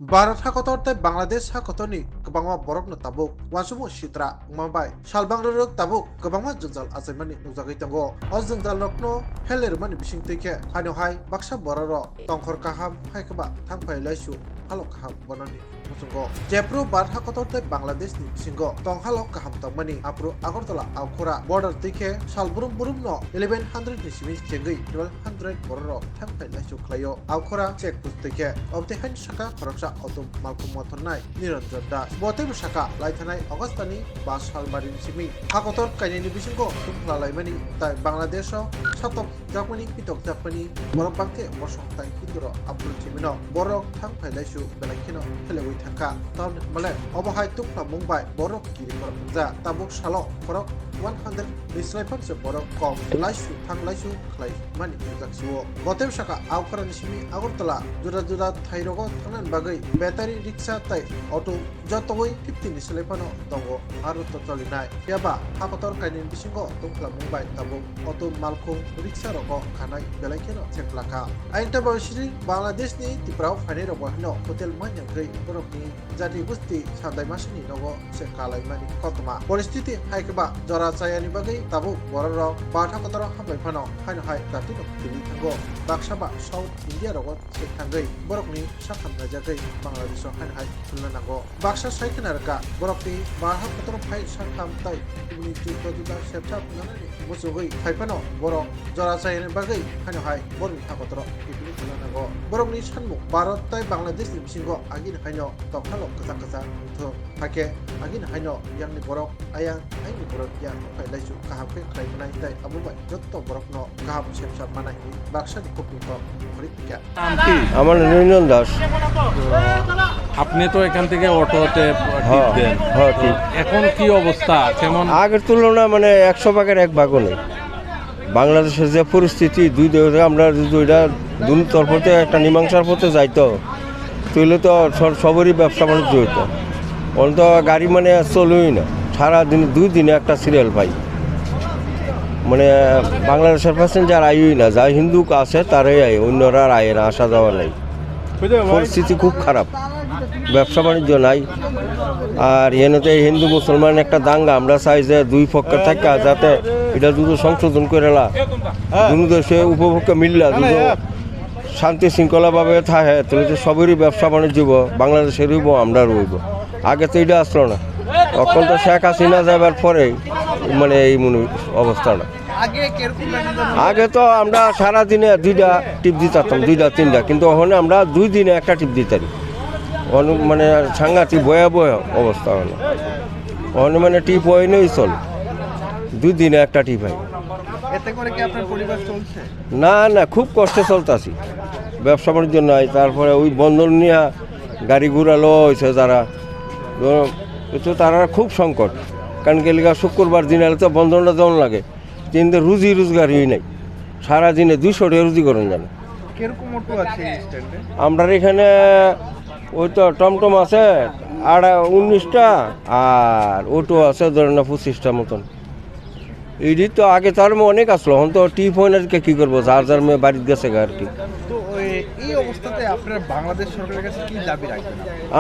भारत हाखर बांग्लादेश हाखरनि गोबां बरफ tabuk wansumung sitra ngmambai salbang rok tabuk गोबां jungjal achaimani nukjagui tongo o jungjal rokno helermani bisingtike haino hai baksa boraro tongkhor kaham haikaba thangpai laisu halok kaham bonani musungo jepro bar hakotorte bangladesh ni bisingo tonghalok kaham tongmani apro agartala aukura border tike salburum burum no 1100 ni simis kengui 1200 boraro thangpai laisu khlayo aukura check pustike obte han saka khoroksa autum malkum mothonnai niranjan das bote saka laithanai augustani ba salbari simi hakotor kainini bisingo tumla laimani tai bangladesh satok jakmani pitok jakmani borok bangke bosong tai hinduro abdul chimino borok thangpai laisu belakino helewui thangka taun male obohai tukla mumbai borok kiri borok ja tabuk salo borok 100 dislaipan se borok kom laisu thang laisu khlai mani jaksuo botem saka aukran simi agurtala juda juda thairogo thangnan bagai battery rickshaw tai auto jotoi 50 dislaipano tongo aru to cholinai yaba hakotor kainin bisingo tukla mumbai tabuk auto malkhung rickshaw roko khanai belakino cheklaka ainta bawsiri bangladesh ni tiprao phane roko hino hotel manyangai borokni jati busti sandai masini nogo se kalai mani kotma পরিস্থিতি হাইকবা জরা চায়ানি বাগৈ তাবু বড়র বাঠা কতর হামলাই Fanon হাইনো high দাতি নকতিলি থাঙ্গো বাক্সাবা south India রগত সে থাঙ্গৈ বরকনি সাখাম নাজাগৈ Bangladesh হাইনো high Khulna নাগো Baksa সাইকেনারকা বরকনি বাঠা কতর phi সাখাম তাই ইবনি তুইতো Duda সেপছা নানানি মুসুগৈ ফাইফানো বরক জরা চায়ানি বাগৈ হাইনো high বরনি হাকতর ইবনি খুলনা নাগো বরকনি সানমু ভারত তাই Bangladesh ni bisingo agin haino tokhalok kasa kasa tho hake agin haino yang ni borok ayang aini borok yang khai laisu kaham ke khai nai tai abubai jotto borok no kaham sepsa manai baksa ni kopi ko পরীক্ষা আমার নিরঞ্জন দাস। আপনি তো এখান থেকে অটোতে টিপ দেন। হ্যাঁ, ঠিক। এখন কি অবস্থা কেমন? আগের তুলনা মানে 100 ভাগের 1 ভাগও নেই। বাংলাদেশের যে পরিস্থিতি দুই দেশে আমরা দুইটা দুই তরফতে একটা মীমাংসার পথে যাইতো তুইলে তো সবরই ব্যবসা বাণিজ্য হইতো অন্ত গাড়ি মানে চলুই না সারাদিন 2 দিনে একটা সিরিয়াল পাই মানে বাংলাদেশের প্যাসেঞ্জার আইই না যা হিন্দু আছে তারাই আয় অন্যরা আর আয় না আসা যাওয়া নাই পরিস্থিতি খুব খারাপ ব্যবসা বাণিজ্য নাই আর এনতে হিন্দু মুসলমান একটা দাঙ্গা আমরা চাই যে দুই পক্ষে থাকা যাতে এটা দুটো সংশোধন করে দুটো দেশে উপভোক্তা মিললা দুটো শান্তি শৃঙ্খলাভাবে থাকে তাহলে তো সবেরই ব্যবসা বাণিজ্য বাংলাদেশের রইব আমরা রইব আগে তো এটা আসলো না তখন তো শেখ হাসিনা যাবার পরে মানে এই মনে অবস্থাটা আগে তো আমরা সারাদিনে 2টা টিপ দিতাম 2টা 3টা কিন্তু ওখানে আমরা 2 দিনে একটা টিপ দিতাম মানে সাংঘাতিক ভয়াবহ অবস্থা হলো ওখানে মানে টিপ হয়নি চল 2 দিনে একটা টিপ হয় না না খুব কষ্টে চলতেছি ব্যবসা বাণিজ্য নাই তারপরে ওই বন্ধন নিয়ে গাড়ি ঘোরালো হয়েছে যারা তো তারা খুব সংকট কারণ গেলিগা শুক্রবার দিন এলে তো বন্ধনটা যেমন লাগে কিন্তু রুজি রোজগারই নাই সারাদিনে 200 টাকা রুজি করেন জানে আমরা এখানে ওই তো টমটম আছে 19টা আর অটো আছে ধরেন না 25টা মতন এইটি তো আগে তার অনেক আসলো এখন তো টিপ হয় না কি করবো যার যার মেয়ে বাড়িতে গেছে আর কি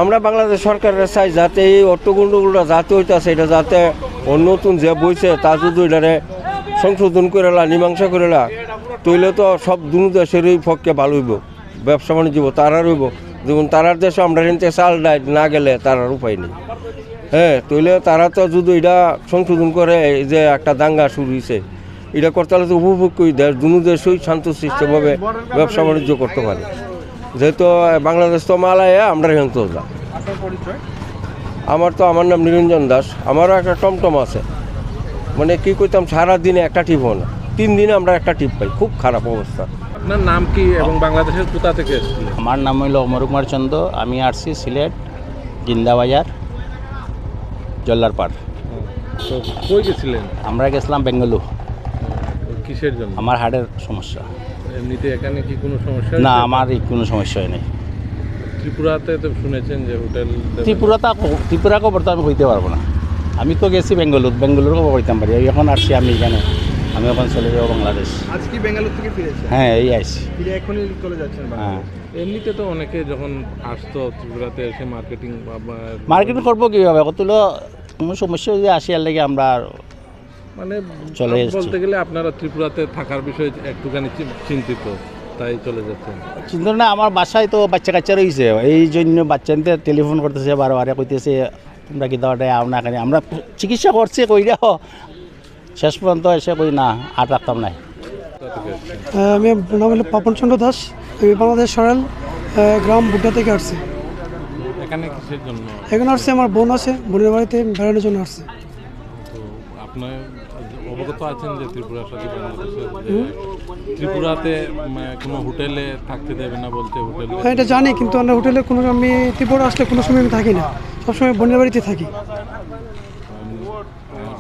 আমরা বাংলাদেশ সরকারের চাই যাতে এই অটোগুন্ডগুলো যাতে হইতেছে এটা যাতে নতুন যে বইছে তা যদি এটারে সংশোধন করে মীমাংসা করে তৈলে তো সব দুনো দেশেরই পক্ষে ভালো হইব ব্যবসা বাণিজ্য তারা রইব যেমন তারার দেশে আমরা নিতে চাল না গেলে তারার উপায় নেই হ্যাঁ তৈলে তারা তো যদি এটা সংশোধন করে যে একটা দাঙ্গা শুরু হয়েছে এটা করতে হলে তো উপভোগ্যই দেশ দুনো দেশই শান্তশিষ্টভাবে ব্যবসা বাণিজ্য করতে পারে যেহেতু বাংলাদেশ তো মালায় আমরা এখান তো যা আমার নাম নিরঞ্জন দাস আমারও একটা টমটম আছে মানে কি করতাম সারাদিনে একটা টিপ হয় না 3 দিনে আমরা একটা টিপ পাই খুব খারাপ অবস্থা। আপনার নাম কি এবং বাংলাদেশের কোথা থেকে এসেছিলেন? আমার নাম হইল অমর কুমার চন্দ্র আমি আসছি সিলেট জিন্দাবাজার জল্লারপাড়। তো কই গেছিলেন? আমরা গেছিলাম বেঙ্গালুরু। কিসের জন্য? আমার হার্টের সমস্যা। এমনিতে এখানে কি কোনো সমস্যা? না আমার কোনো সমস্যা নেই। ত্রিপুরাতে তো শুনেছেন যে হোটেল ত্রিপুরা খবর তো আমি কইতে পারবো না আমি তো গেছি বেঙ্গালুরু খবর কইতাম পারি এখন আসছি আমি এখানে আমি এখন চলে যাবো বাংলাদেশ। আজ কি বেঙ্গালুরু থেকে ফিরেছেন? হ্যাঁ এই আইছি ফিরে এখনই চলে যাচ্ছেন হ্যাঁ। এমনিতে তো অনেকে যখন আসতো ত্রিপুরাতে এসে মার্কেটিং মার্কেটিং করবো কীভাবে কতগুলো কোনো সমস্যা যদি আসি আর লেগে আমরা আর মানে চলে এসেছি। বলতে গেলে আপনারা ত্রিপুরাতে থাকার বিষয়ে একটুখানি চিন্তিত, তাই চলে যাচ্ছেন। চিন্তা না, আমার বাসায় তো বাচ্চা কাচ্চা রয়েছে, এই জন্য বাচ্চাদের টেলিফোন করতেছে বারে কইতেছে তোমরা কি দাওয়াটায় আও না কেন। আমরা চিকিৎসা করছি কইরাও শেষ পর্যন্ত এসে কই না আর রাখতাম না। আমি নাম হলো পাপন চন্দ্র দাস, আমি বাংলাদেশ সরাল গ্রাম বুড্ডা থেকে আসছি। এখানে কিসের জন্য? এখানে আসছে আমার বোন আছে, বোনের বাড়িতে বেড়ানোর জন্য আসছে। তো আপনার অবগত আছেন যে ত্রিপুরার সাথে বাংলাদেশের ত্রিপুরাতে কোনো হোটেলে থাকতে দেবে না বলতে, হোটেলে? হ্যাঁ, এটা জানি, কিন্তু আমরা হোটেলে কোনো, আমি ত্রিপুরা আসলে কোনো সময় আমি থাকি না, সবসময় বোনের বাড়িতে থাকি।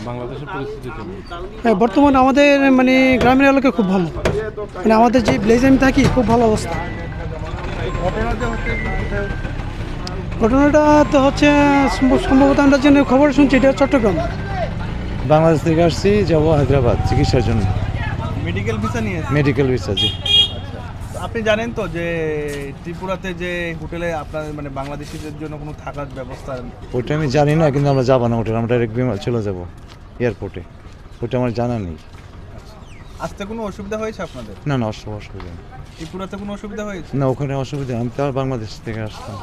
বাংলাদেশের পরিস্থিতি কেমন? হ্যাঁ, বর্তমানে আমাদের মানে গ্রামের এলাকা খুব ভালো, মানে আমাদের যে ভিলেজে আমি থাকি খুব ভালো অবস্থা। ঘটনাটা তো হচ্ছে সম্ভবত আমরা যে খবর শুনছি এটা চট্টগ্রাম। বাংলাদেশ থেকে আসছি, যাবো হায়দ্রাবাদ চিকিৎসার জন্য। মেডিকেল ভিসা নিয়ে মেডিকেল ভিসা, জি। আপনি জানেন তো যে ত্রিপুরাতে যে হোটেলে আপনার মানে বাংলাদেশিদের জন্য কোনো থাকার ব্যবস্থা? ওইটা আমি জানি না, কিন্তু আমরা যাবো না হোটেল, আমরা ডাইরেক্ট বিমান চলে যাবো এয়ারপোর্টে। ওইটা আমার জানা নেই। আসতে কোনো অসুবিধা হয়েছে আপনাদের? না না, অসুবিধা নেই। ত্রিপুরাতে কোনো অসুবিধা হয়েছে? না, ওখানে অসুবিধা, আমি তো আর বাংলাদেশ থেকে আসতাম।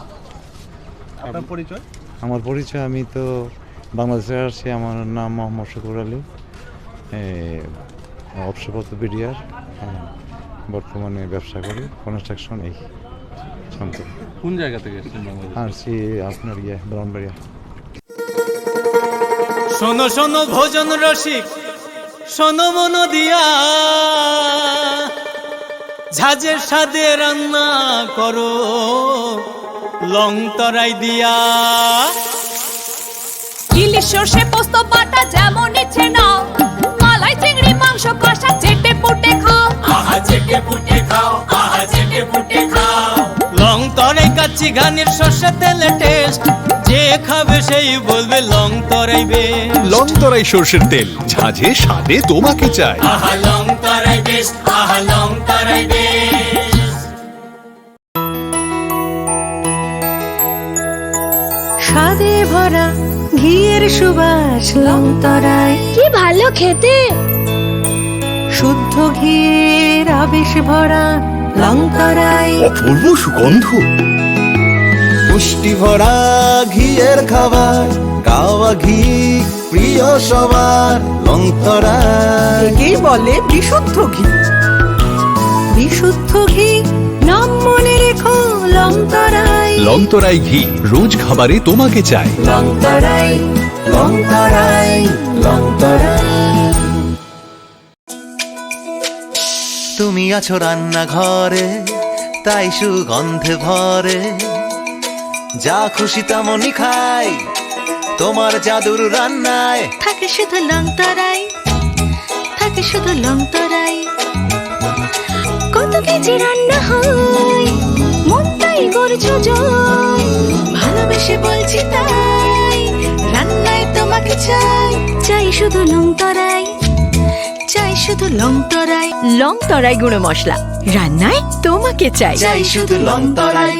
আপনার পরিচয়? আমার পরিচয়, আমি তো বাংলাদেশে আসছি, আমার নাম মোহাম্মদ শুকুর আলী, অবসরপ্রাপ্ত বিডিআর, বর্তমানে ব্যবসা করি কনস্ট্রাকশন এই সম্পর্কে। কোন জায়গা থেকে এসেছেন বাংলাদেশ? আসছি আপনার ব্রাহ্মণবাড়িয়া। শোনো শোনো ভোজন রসিক, শোনো মন দিয়া, ঝাঁঝের স্বাদে রান্না করো লং তরাই দিয়া। ইলিশ সর্ষে পোস্ত বাটা যেমন ইচ্ছে নাও, মালাই চিংড়ি মাংস কষা চেটে পুটে খাও, আহা চেটে পুটে খাও, আহা চেটে পুটে খাও। লং তরাই কাচ্চি ঘানির সর্ষে তেলে টেস্ট, যে খাবে সেই বলবে লং তরাই বেশ। লং তরাই সর্ষের তেল, ঝাঁঝে স্বাদে তোমাকে চাই। আহা লং তরাই বেশ, আহা লং তরাই বেশ। স্বাদে ভরা ঘিয়ের সুবাস লং তরাই, কি ভালো খেতে। শুদ্ধ ঘিয়ের আবেশ ভরা লং তরাই, অপূর্ব সুগন্ধ। পুষ্টি ভরা ঘিয়ের খাবার, গাওয়া ঘি প্রিয় সবার লং তরাই। কি বলে বিশুদ্ধ ঘি, বিশুদ্ধ ঘি নাম মনে রেখো লং তরাই। লং তরাই ঘি রোজ খাবারে তোমাকে চাই। লং তরাই, লং তরাই, লং তরাই। তুমি আছো রান্নাঘরে, তাই সুগন্ধে ভরে, যা খুশি তেমনই খাই তোমার জাদুর রান্নায়। থাকে শুধু লং তরাই, থাকে শুধু লং তরাই। কত কেজি রান্না হয়, মন তাই করছো জয়, ভালোবেসে বলছি তাই, রান্নায় তোমাকে চাই, চাই শুধু লং তরাই, চাই শুধু লং তরাই। লং তরাই গুঁড়ো মশলা, রান্নায় তোমাকে চাই, চাই শুধু লং তরাই।